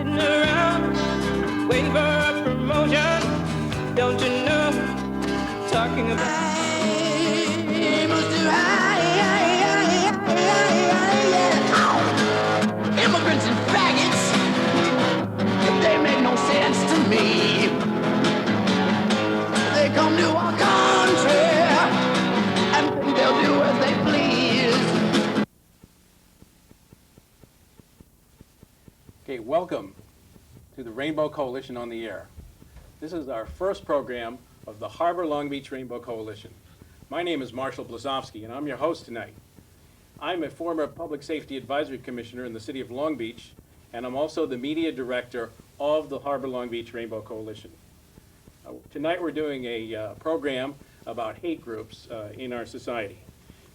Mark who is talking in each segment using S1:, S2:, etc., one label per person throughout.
S1: sitting around, waiting for a promotion. Don't you know, talking about immigrants and faggots, they make no sense to me. They come to our country and think they'll do as they please.
S2: Okay, welcome to the Rainbow Coalition on the Air. This is our first program of the Harbor Long Beach Rainbow Coalition. My name is Marshal Blesofsky, and I'm your host tonight. I'm a former Public Safety Advisory Commissioner in the City of Long Beach, and I'm also the Media Director of the Harbor Long Beach Rainbow Coalition. Tonight we're doing a program about hate groups in our society.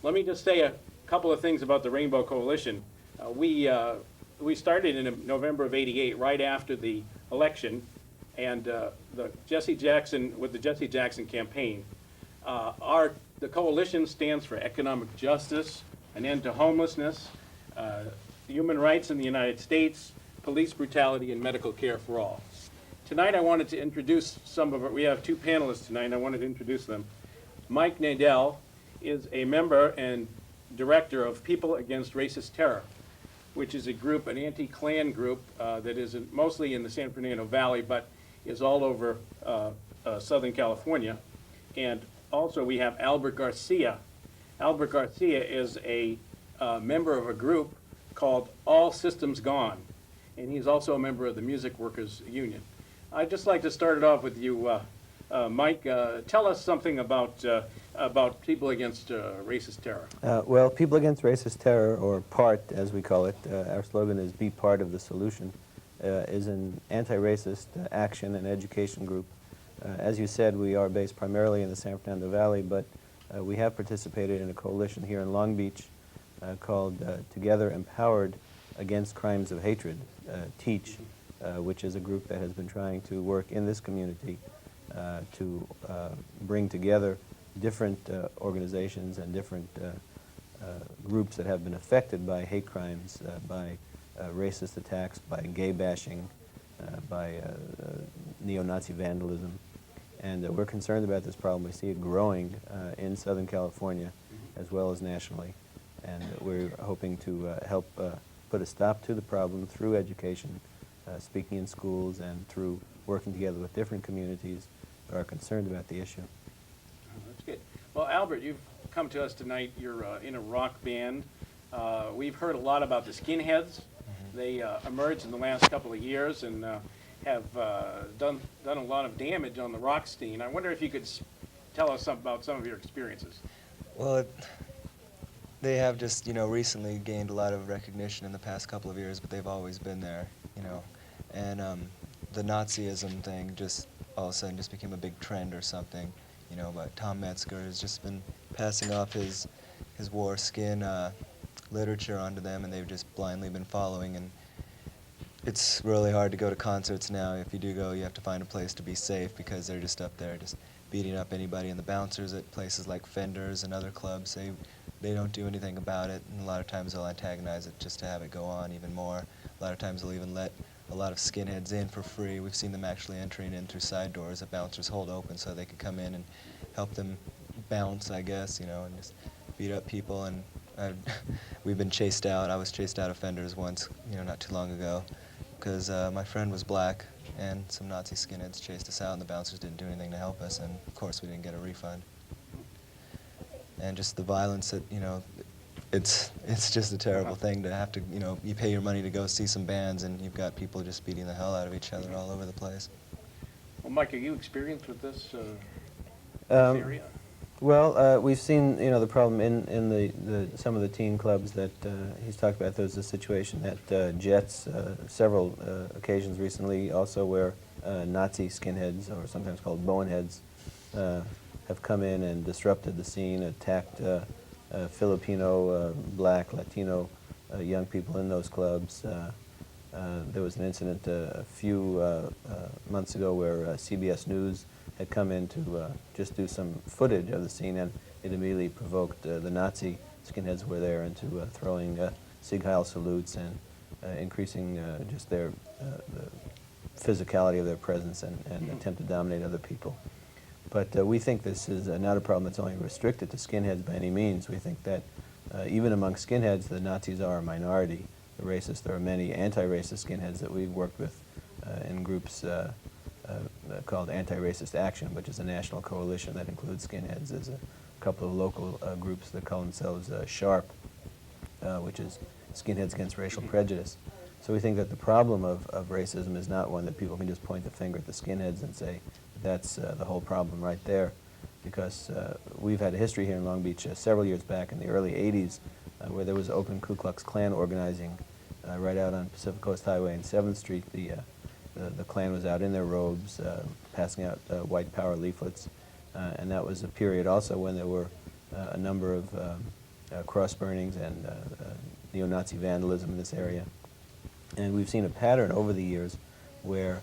S2: Let me just say a couple of things about the Rainbow Coalition. We started in November of '88, right after the election, and with the Jesse Jackson campaign. The coalition stands for economic justice, an end to homelessness, human rights in the United States, police brutality, and medical care for all. Tonight I wanted to introduce we have two panelists tonight, and I wanted to introduce them. Mike Nadell is a member and director of People Against Racist Terror, which is a group, an anti-Klan group that is mostly in the San Fernando Valley, but is all over Southern California. And also we have Albert Garcia. Albert Garcia is a member of a group called All Systems Gone, and he's also a member of the Music Workers Union. I'd just like to start it off with you, Mike. Tell us something about People Against Racist Terror.
S3: Well, People Against Racist Terror, or PART as we call it, our slogan is Be Part of the Solution, is an anti-racist action and education group. As you said, we are based primarily in the San Fernando Valley, but we have participated in a coalition here in Long Beach called Together Empowered Against Crimes of Hatred, TEACH, which is a group that has been trying to work in this community to bring together different organizations and different groups that have been affected by hate crimes, by racist attacks, by gay bashing, by neo-Nazi vandalism. And we're concerned about this problem. We see it growing in Southern California as well as nationally. And we're hoping to help put a stop to the problem through education, speaking in schools, and through working together with different communities that are concerned about the issue.
S2: Oh, that's good. Well, Albert, you've come to us tonight. You're in a rock band. We've heard a lot about the skinheads. They emerged in the last couple of years and have done a lot of damage on the rock scene. I wonder if you could tell us about some of your experiences.
S4: Well, they have just, recently gained a lot of recognition in the past couple of years, but they've always been there, And the Nazism thing just all of a sudden just became a big trend or something, But Tom Metzger has just been passing off his war skin literature onto them, and they've just blindly been following. And it's really hard to go to concerts now. If you do go, you have to find a place to be safe because they're just up there just beating up anybody. And the bouncers at places like Fender's and other clubs, they don't do anything about it, and a lot of times they'll antagonize it just to have it go on even more. A lot of times they'll even let a lot of skinheads in for free. We've seen them actually entering in through side doors that bouncers hold open so they could come in and help them bounce, I guess, and just beat up people. And we've been chased out. I was chased out of Fender's once, not too long ago, because my friend was black, and some Nazi skinheads chased us out, and the bouncers didn't do anything to help us, and of course we didn't get a refund. And just the violence that, it's just a terrible thing to have to, you pay your money to go see some bands, and you've got people just beating the hell out of each other all over the place.
S2: Well, Mike, are you experienced with this area?
S3: Well, we've seen, the problem in some of the teen clubs that he's talked about. There's a situation at Jets, several occasions recently, also where Nazi skinheads, or sometimes called boneheads, have come in and disrupted the scene, attacked Filipino, Black, Latino young people in those clubs. There was an incident a few months ago where CBS News had come in to just do some footage of the scene, and it immediately provoked the Nazi skinheads were there into throwing Sieg Heil salutes and increasing just their the physicality of their presence and attempt to dominate other people. But we think this is not a problem that's only restricted to skinheads by any means. We think that even among skinheads, the Nazis are a minority. The racists, there are many anti-racist skinheads that we've worked with in groups called Anti-Racist Action, which is a national coalition that includes skinheads. There's a couple of local groups that call themselves SHARP, which is Skinheads Against Racial Prejudice. So we think that the problem of racism is not one that people can just point the finger at the skinheads and say that's the whole problem right there, because we've had a history here in Long Beach several years back in the early 80s where there was open Ku Klux Klan organizing right out on Pacific Coast Highway and 7th Street. The Klan was out in their robes passing out white power leaflets, and that was a period also when there were a number of cross burnings and neo-Nazi vandalism in this area. And we've seen a pattern over the years where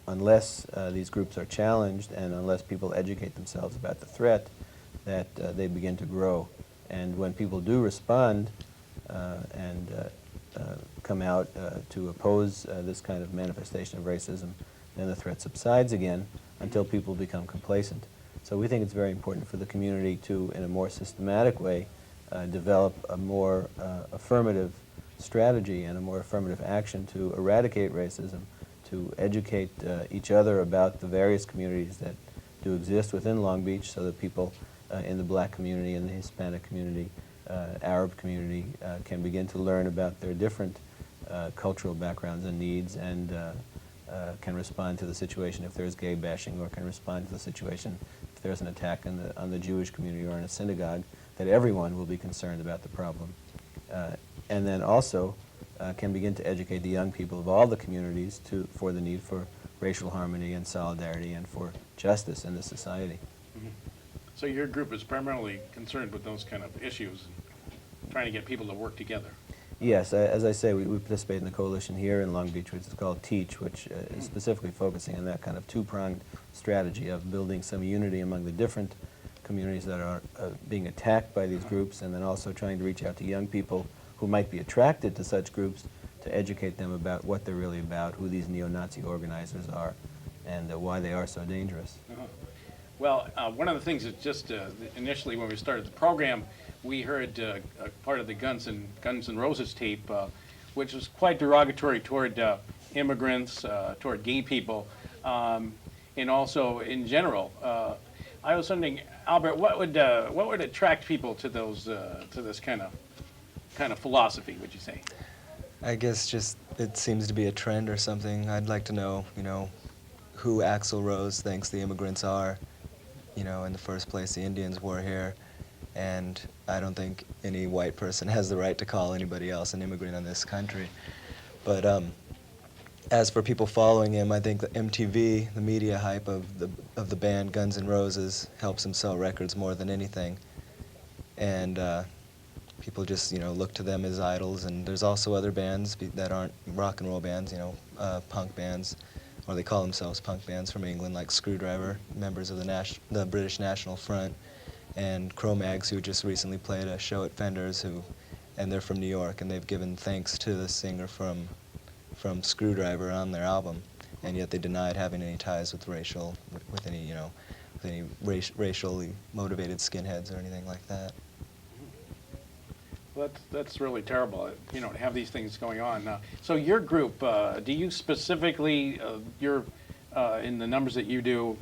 S3: unless these groups are challenged and unless people educate themselves about the threat, that they begin to grow. And when people do respond and come out to oppose this kind of manifestation of racism, then the threat subsides again until people become complacent. So we think it's very important for the community to, in a more systematic way, develop a more affirmative strategy and a more affirmative action to eradicate racism, to educate each other about the various communities that do exist within Long Beach, so that people in the black community and the Hispanic community, Arab community can begin to learn about their different cultural backgrounds and needs, and can respond to the situation if there's gay bashing, or can respond to the situation if there's an attack on the Jewish community or in a synagogue, that everyone will be concerned about the problem. And then also can begin to educate the young people of all the communities for the need for racial harmony and solidarity and for justice in the society.
S2: Mm-hmm. So your group is primarily concerned with those kind of issues, trying to get people to work together.
S3: Yes, as I say, we participate in the coalition here in Long Beach, which is called TEACH, which is specifically focusing on that kind of two-pronged strategy of building some unity among the different communities that are being attacked by these groups, and then also trying to reach out to young people who might be attracted to such groups to educate them about what they're really about, who these neo-Nazi organizers are, and why they are so dangerous.
S2: Uh-huh. Well, one of the things that just initially when we started the program, we heard a part of the Guns N' Roses tape, which was quite derogatory toward immigrants, toward gay people, and also in general. I was wondering, Albert, what would attract people to those to this kind of philosophy, would you say?
S4: I guess just it seems to be a trend or something. I'd like to know, who Axl Rose thinks the immigrants are. In the first place, the Indians were here, and I don't think any white person has the right to call anybody else an immigrant in this country. But as for people following him, I think the MTV, the media hype of the band Guns N' Roses, helps him sell records more than anything. And people just, look to them as idols. And there's also other bands that aren't rock and roll bands, punk bands, or they call themselves punk bands from England, like Screwdriver, members of the British National Front, and Cro-Mags, who just recently played a show at Fender's, and they're from New York, and they've given thanks to the singer from Screwdriver on their album, and yet they denied having any ties with any racially motivated skinheads or anything like that.
S2: Well, that's really terrible, to have these things going on. So your group, do you specifically, in the numbers that you do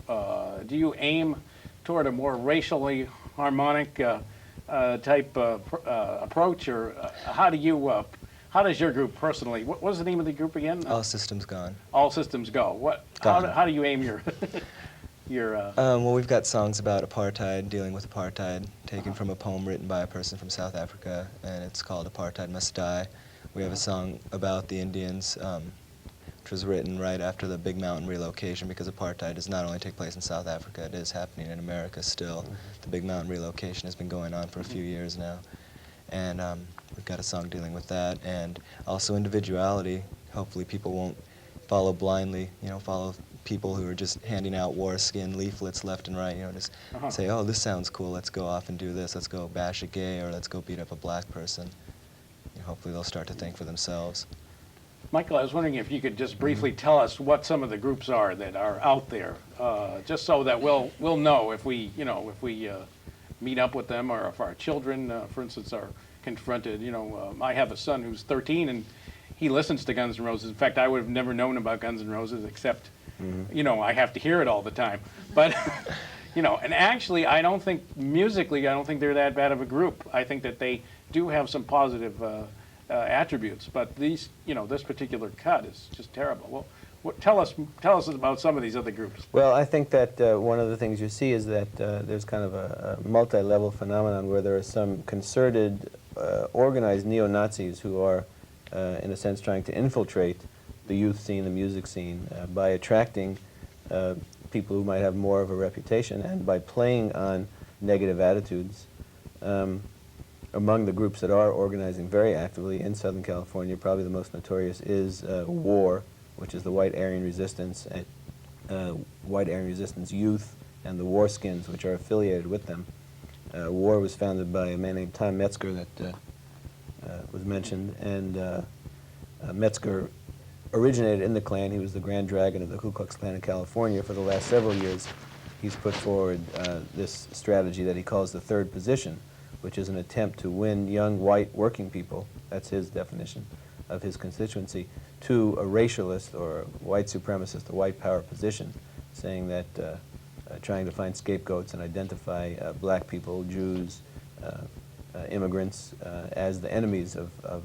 S2: you aim toward a more racially harmonic type approach, or how does your group personally, what was the name of the group again?
S4: All Systems Gone.
S2: All Systems Go. How do you aim your
S4: well, we've got songs about apartheid, dealing with apartheid, taken from a poem written by a person from South Africa, and it's called Apartheid Must Die. We have a song about the Indians, which was written right after the Big Mountain relocation, because apartheid does not only take place in South Africa, it is happening in America still. The Big Mountain relocation has been going on for a few years now. And we've got a song dealing with that, and also individuality. Hopefully people won't follow blindly, follow people who are just handing out war skin leaflets left and right, just say, oh, this sounds cool, let's go off and do this, let's go bash a gay, or let's go beat up a black person. hopefully they'll start to think for themselves.
S2: Michael, I was wondering if you could just briefly tell us what some of the groups are that are out there, just so that we'll know if we meet up with them, or if our children, for instance, are confronted. I have a son who's 13 and he listens to Guns N' Roses. In fact, I would have never known about Guns N' Roses except, I have to hear it all the time. But, and actually, I don't think musically, I don't think they're that bad of a group. I think that they do have some positive attributes, but these, this particular cut is just terrible. Well, tell us about some of these other groups.
S3: Well, I think that one of the things you see is that there's kind of a multi-level phenomenon where there are some concerted, organized neo-Nazis who are, in a sense, trying to infiltrate the youth scene, the music scene, by attracting people who might have more of a reputation and by playing on negative attitudes. Among the groups that are organizing very actively in Southern California, probably the most notorious is WAR, which is the White Aryan Resistance, White Aryan Resistance Youth, and the War Skins, which are affiliated with them. WAR was founded by a man named Tom Metzger that was mentioned, and Metzger originated in the Klan. He was the Grand Dragon of the Ku Klux Klan in California. For the last several years, he's put forward this strategy that he calls the third position, which is an attempt to win young white working people, that's his definition of his constituency, to a racialist or a white supremacist, a white power position, saying that trying to find scapegoats and identify black people, Jews, immigrants as the enemies of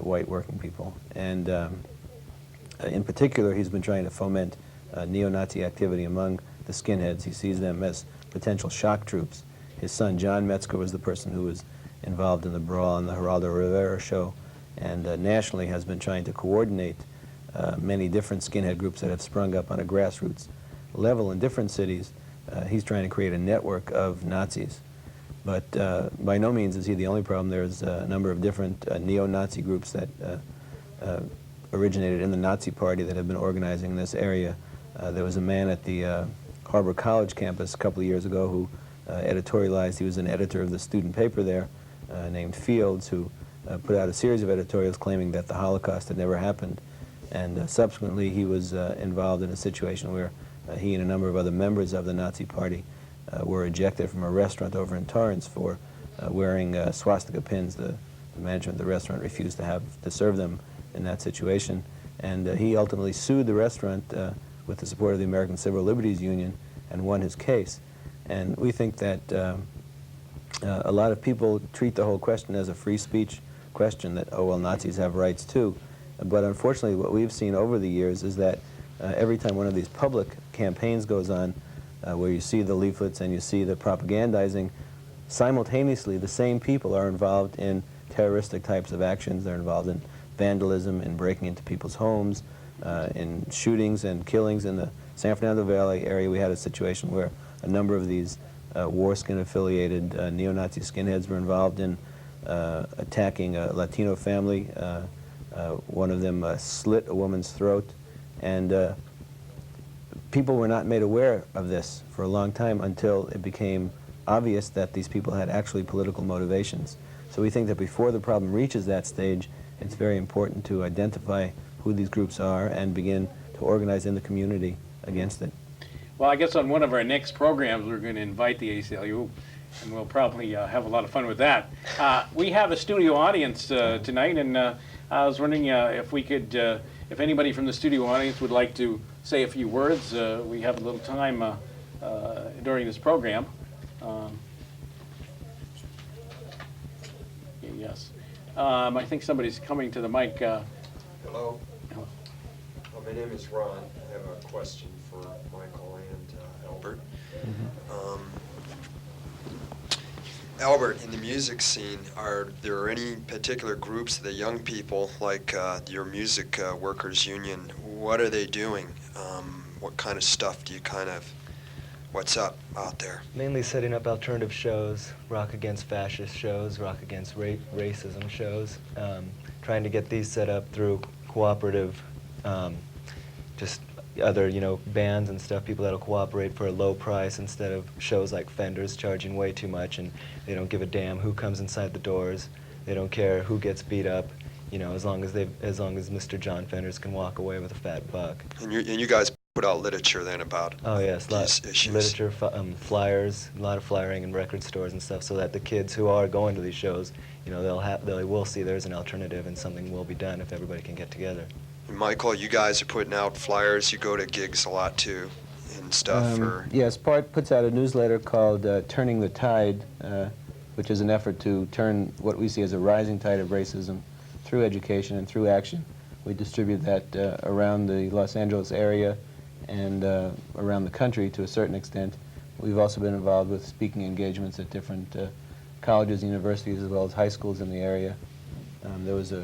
S3: white working people. And in particular, he's been trying to foment neo-Nazi activity among the skinheads. He sees them as potential shock troops. His son, John Metzger, was the person who was involved in the brawl on the Geraldo Rivera show, and nationally has been trying to coordinate many different skinhead groups that have sprung up on a grassroots level in different cities. He's trying to create a network of Nazis. But by no means is he the only problem. There's a number of different neo-Nazi groups that originated in the Nazi Party that have been organizing in this area. There was a man at the Harbor College campus a couple of years ago who editorialized. He was an editor of the student paper there named Fields, who put out a series of editorials claiming that the Holocaust had never happened. And subsequently he was involved in a situation where he and a number of other members of the Nazi Party were ejected from a restaurant over in Torrance for wearing swastika pins. The management of the restaurant refused to serve them in that situation. And he ultimately sued the restaurant with the support of the American Civil Liberties Union and won his case. And we think that a lot of people treat the whole question as a free speech question, that, oh, well, Nazis have rights too. But unfortunately, what we've seen over the years is that every time one of these public campaigns goes on, where you see the leaflets and you see the propagandizing, simultaneously the same people are involved in terroristic types of actions. They're involved in vandalism, in breaking into people's homes, in shootings and killings. In the San Fernando Valley area, we had a situation where a number of these war skin-affiliated neo-Nazi skinheads were involved in attacking a Latino family. One of them slit a woman's throat, and people were not made aware of this for a long time until it became obvious that these people had actually political motivations. So we think that before the problem reaches that stage, it's very important to identify who these groups are and begin to organize in the community against it.
S2: Well, I guess on one of our next programs, we're going to invite the ACLU, and we'll probably have a lot of fun with that. We have a studio audience tonight, and I was wondering if we could, if anybody from the studio audience would like to say a few words. We have a little time during this program. Yes. I think somebody's coming to the mic.
S5: Hello.
S2: Hello.
S5: My name is Ron. I have a question for Michael and Albert. Albert, in the music scene, are there any particular groups, the young people, like your music workers union, what are they doing? What kind of stuff do you what's up out there?
S4: Mainly setting up alternative shows, rock against fascist shows, rock against racism shows, trying to get these set up through cooperative, just other, bands and stuff, people that'll cooperate for a low price instead of shows like Fender's charging way too much, and they don't give a damn who comes inside the doors. They don't care who gets beat up, you know, as long as Mr. John Fenders can walk away with a fat buck.
S5: And you guys put out literature then about
S4: Oh yes,
S5: these issues.
S4: literature, flyers, a lot of flyering in record stores and stuff, so that the kids who are going to these shows, you know, they will see there's an alternative and something will be done if everybody can get together.
S5: And Michael, you guys are putting out flyers. You go to gigs a lot too, and stuff.
S3: Yes, PART puts out a newsletter called Turning the Tide, which is an effort to turn what we see as a rising tide of racism through education and through action. We distribute that around the Los Angeles area and around the country to a certain extent. We've also been involved with speaking engagements at different colleges, universities, as well as high schools in the area. There was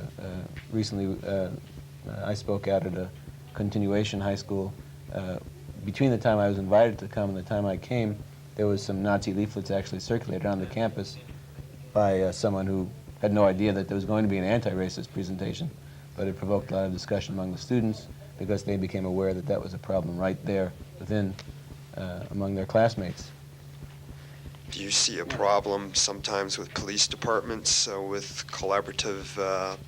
S3: recently I spoke out at a continuation high school. Between the time I was invited to come and the time I came, there was some Nazi leaflets actually circulated around the campus by someone who had no idea that there was going to be an anti-racist presentation, but it provoked a lot of discussion among the students because they became aware that that was a problem right there within, among their classmates.
S5: Do you see a problem sometimes with police departments with collaborative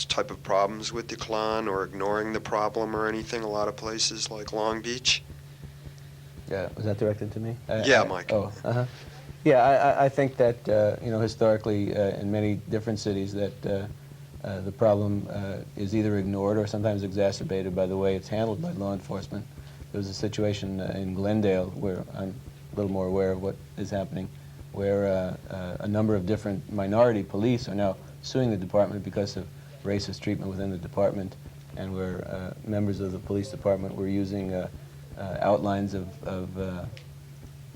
S5: type of problems with decline or ignoring the problem or anything? A lot of places like Long Beach.
S3: Yeah, was that directed to me?
S5: Yeah, Mike.
S3: Oh, yeah, I think that you know, historically in many different cities that the problem is either ignored or sometimes exacerbated by the way it's handled by law enforcement. There was a situation in Glendale where I'm a little more aware of what is happening, where a number of different minority police are now suing the department because of racist treatment within the department, and where members of the police department were using outlines of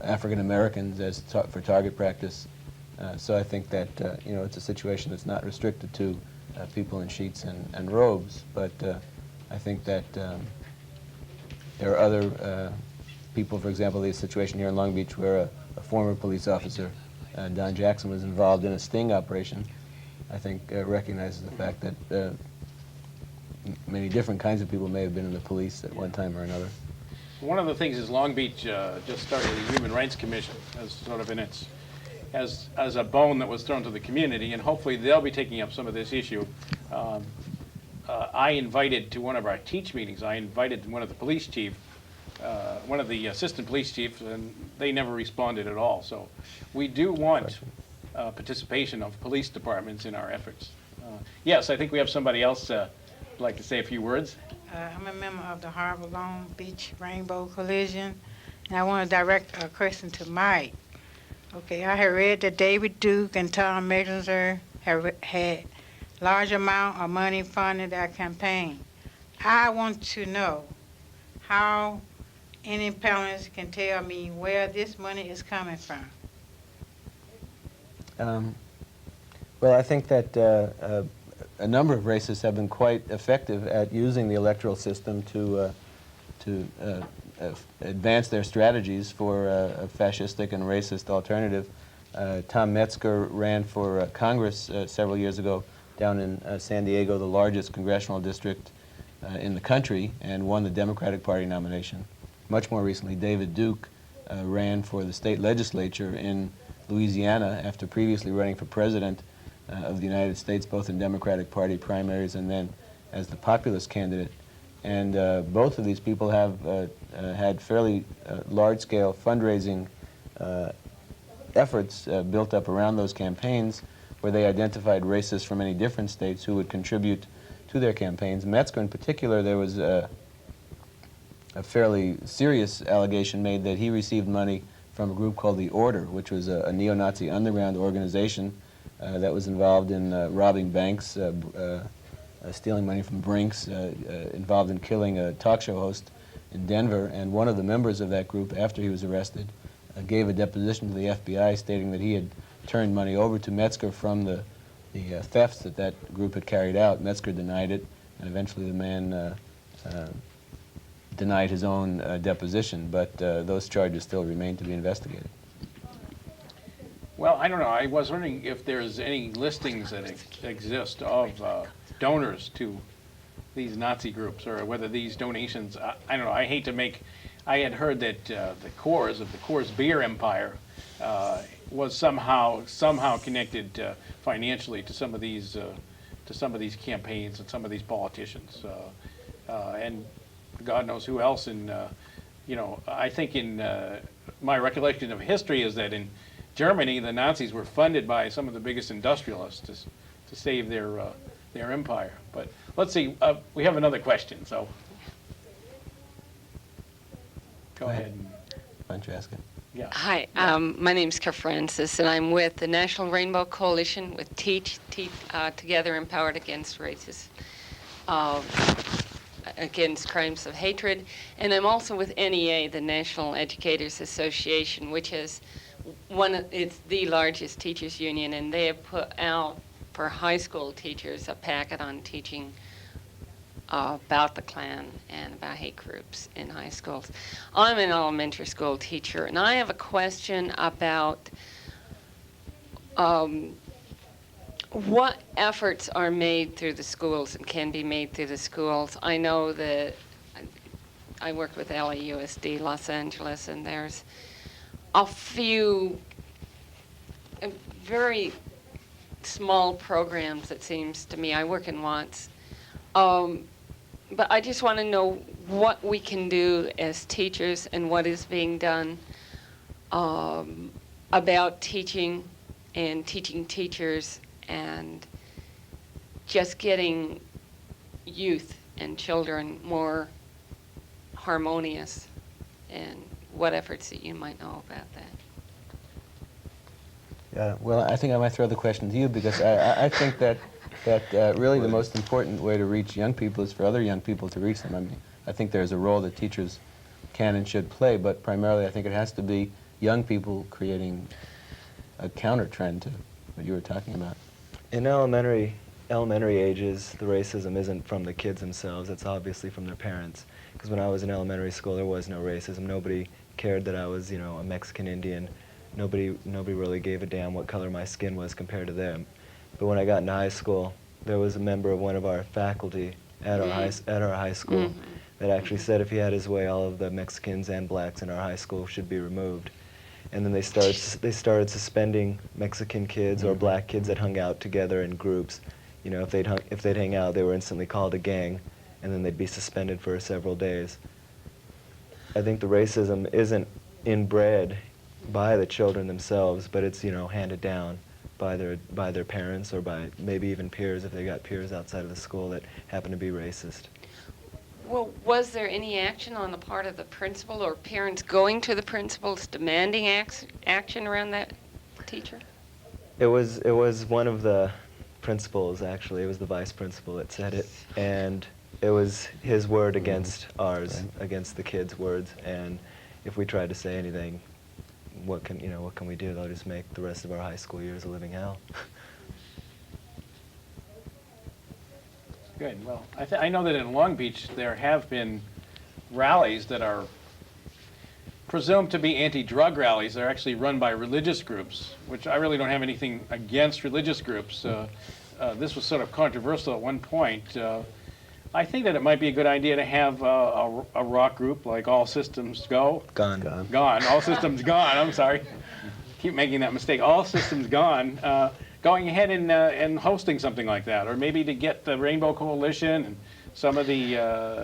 S3: African Americans as for target practice. So I think that you know, it's a situation that's not restricted to people in sheets and robes, but I think that there are other people, for example, the situation here in Long Beach where a former police officer, Don Jackson, was involved in a sting operation. I think recognizes the fact that many different kinds of people may have been in the police at one time or another.
S2: One of the things is Long Beach just started the Human Rights Commission as sort of in its, as a bone that was thrown to the community, and hopefully they'll be taking up some of this issue. I invited to one of our teach meetings, I invited one of the police chief, one of the assistant police chiefs, and they never responded at all. So we do want participation of police departments in our efforts. Yes, I think we have somebody else who'd like to say a few words.
S6: I'm a member of the Harbor Long Beach Rainbow Coalition, and I want to direct a question to Mike. Okay, I had read that David Duke and Tom Mecklenzer had large amount of money funding their campaign. I want to know how any panelists can tell me where this money is coming from.
S3: Well, I think that a number of racists have been quite effective at using the electoral system to advance their strategies for a fascistic and racist alternative. Tom Metzger ran for Congress several years ago down in San Diego, the largest congressional district in the country, and won the Democratic Party nomination. Much more recently, David Duke ran for the state legislature in Louisiana after previously running for president of the United States, both in Democratic Party primaries and then as the populist candidate. And both of these people have had fairly large-scale fundraising efforts built up around those campaigns, where they identified racists from many different states who would contribute to their campaigns. Metzger in particular, there was a fairly serious allegation made that he received money from a group called the Order, which was a neo-Nazi underground organization that was involved in robbing banks, stealing money from Brinks, involved in killing a talk show host in Denver. And one of the members of that group, after he was arrested, gave a deposition to the FBI stating that he had turned money over to Metzger from the thefts that that group had carried out. Metzger denied it, and eventually the man denied his own deposition, but those charges still remain to be investigated.
S2: Well, I don't know. I was wondering if there's any listings that exist of donors to these Nazi groups, or whether these donations, I don't know. I hate to make, I had heard that the Coors of the Coors beer empire was somehow connected financially to some of these campaigns and some of these politicians, and God knows who else. In I think in my recollection of history is that in Germany the Nazis were funded by some of the biggest industrialists to save their empire. But let's see, we have another question, so go ahead.
S3: Why don't you ask it?
S2: Yeah.
S7: Hi, my name is Francis, and I'm with the National Rainbow Coalition with Teach Together Empowered Against Racism, against crimes of hatred, and I'm also with NEA, the National Educators Association, which is it's the largest teachers union, and they have put out for high school teachers a packet on teaching about the Klan and about hate groups in high schools. I'm an elementary school teacher, and I have a question about what efforts are made through the schools and can be made through the schools. I know that I work with LAUSD Los Angeles, and there's a few very small programs, it seems to me. I work in Watts. But I just want to know what we can do as teachers and what is being done about teaching and teaching teachers and just getting youth and children more harmonious, and what efforts that you might know about that.
S3: Yeah, well, I think I might throw the question to you, because I think that really the most important way to reach young people is for other young people to reach them. I mean, I think there's a role that teachers can and should play, but primarily I think it has to be young people creating a counter trend to what you were talking about.
S4: In elementary ages, the racism isn't from the kids themselves, it's obviously from their parents. Because when I was in elementary school, there was no racism. Nobody cared that I was, a Mexican Indian. Nobody really gave a damn what color my skin was compared to them. But when I got into high school, there was a member of one of our faculty at our high school that actually said if he had his way, all of the Mexicans and blacks in our high school should be removed. And then they started suspending Mexican kids or black kids that hung out together in groups. If they'd hang out, they were instantly called a gang, and then they'd be suspended for several days. I think the racism isn't inbred by the children themselves, but it's handed down by their parents, or by maybe even peers, if they got peers outside of the school that happen to be racist.
S7: Well, was there any action on the part of the principal or parents going to the principals demanding action around that teacher?
S4: It was one of the principals, actually. It was the vice principal that said it, and it was his word against ours, against the kids' words. And if we tried to say anything, what can we do? They'll just make the rest of our high school years a living hell.
S2: Good. Well, I know that in Long Beach there have been rallies that are presumed to be anti-drug rallies. They're actually run by religious groups, which I really don't have anything against religious groups. This was sort of controversial at one point. I think that it might be a good idea to have a rock group like All Systems Go.
S4: Gone.
S2: All Systems Gone. I'm sorry. Keep making that mistake. All Systems Gone. Going ahead and hosting something like that, or maybe to get the Rainbow Coalition and some of the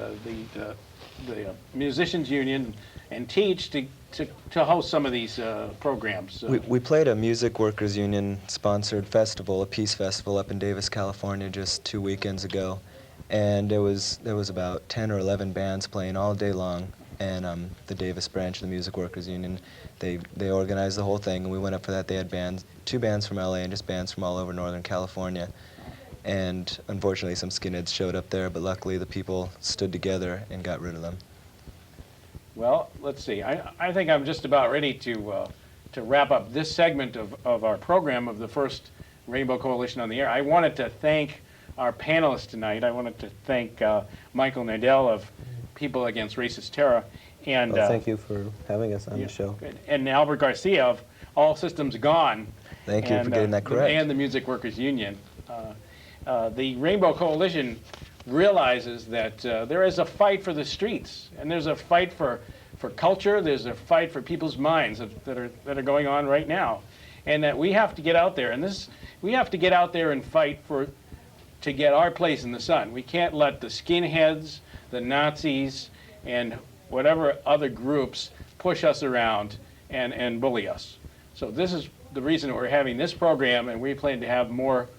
S2: musicians union and Teach to host some of these programs.
S4: We played a music workers union sponsored festival, a peace festival up in Davis, California, just 2 weekends ago, and there was about 10 or 11 bands playing all day long, and the Davis branch of the music workers union, they organized the whole thing, and we went up for that. They had two bands from LA and just bands from all over Northern California. And unfortunately some skinheads showed up there, but luckily the people stood together and got rid of them.
S2: Well, let's see. I think I'm just about ready to wrap up this segment of our program of the first Rainbow Coalition on the Air. I wanted to thank our panelists tonight. I wanted to thank Michael Nadell of People Against Racist Terror. And
S3: Well, thank you for having us on the show.
S2: Good. And Albert Garcia of All Systems Gone.
S4: Thank you for getting that correct.
S2: And the Music Workers Union. The Rainbow Coalition realizes that there is a fight for the streets, and there's a fight for culture, there's a fight for people's minds that are going on right now. and that we have to get out there, we have to get out there and fight to get our place in the sun. We can't let the skinheads, the Nazis, and whatever other groups push us around and bully us. So this is the reason we're having this program, and we plan to have more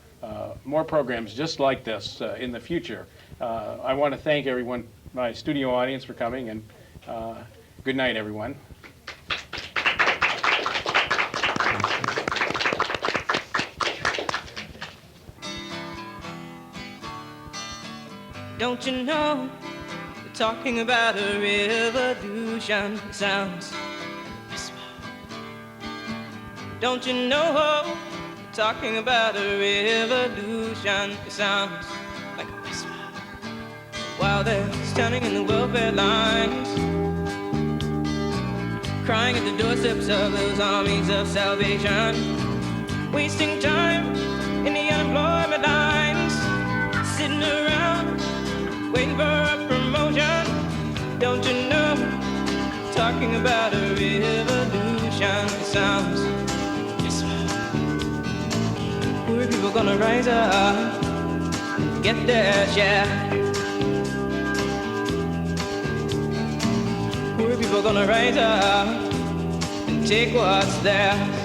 S2: programs just like this in the future. I want to thank everyone, my studio audience, for coming, and good night, everyone.
S1: Don't you know, we're talking about a revolution. It sounds like a whisper. Don't you know, we're talking about a revolution. It sounds like a whisper. While they're standing in the welfare lines, crying at the doorsteps of those armies of salvation, wasting time in the unemployment lines, sitting around waiting for a promotion. Don't you know, talking about a revolution. It sounds just poor people gonna rise up, get their share. Poor people gonna rise up and take what's theirs.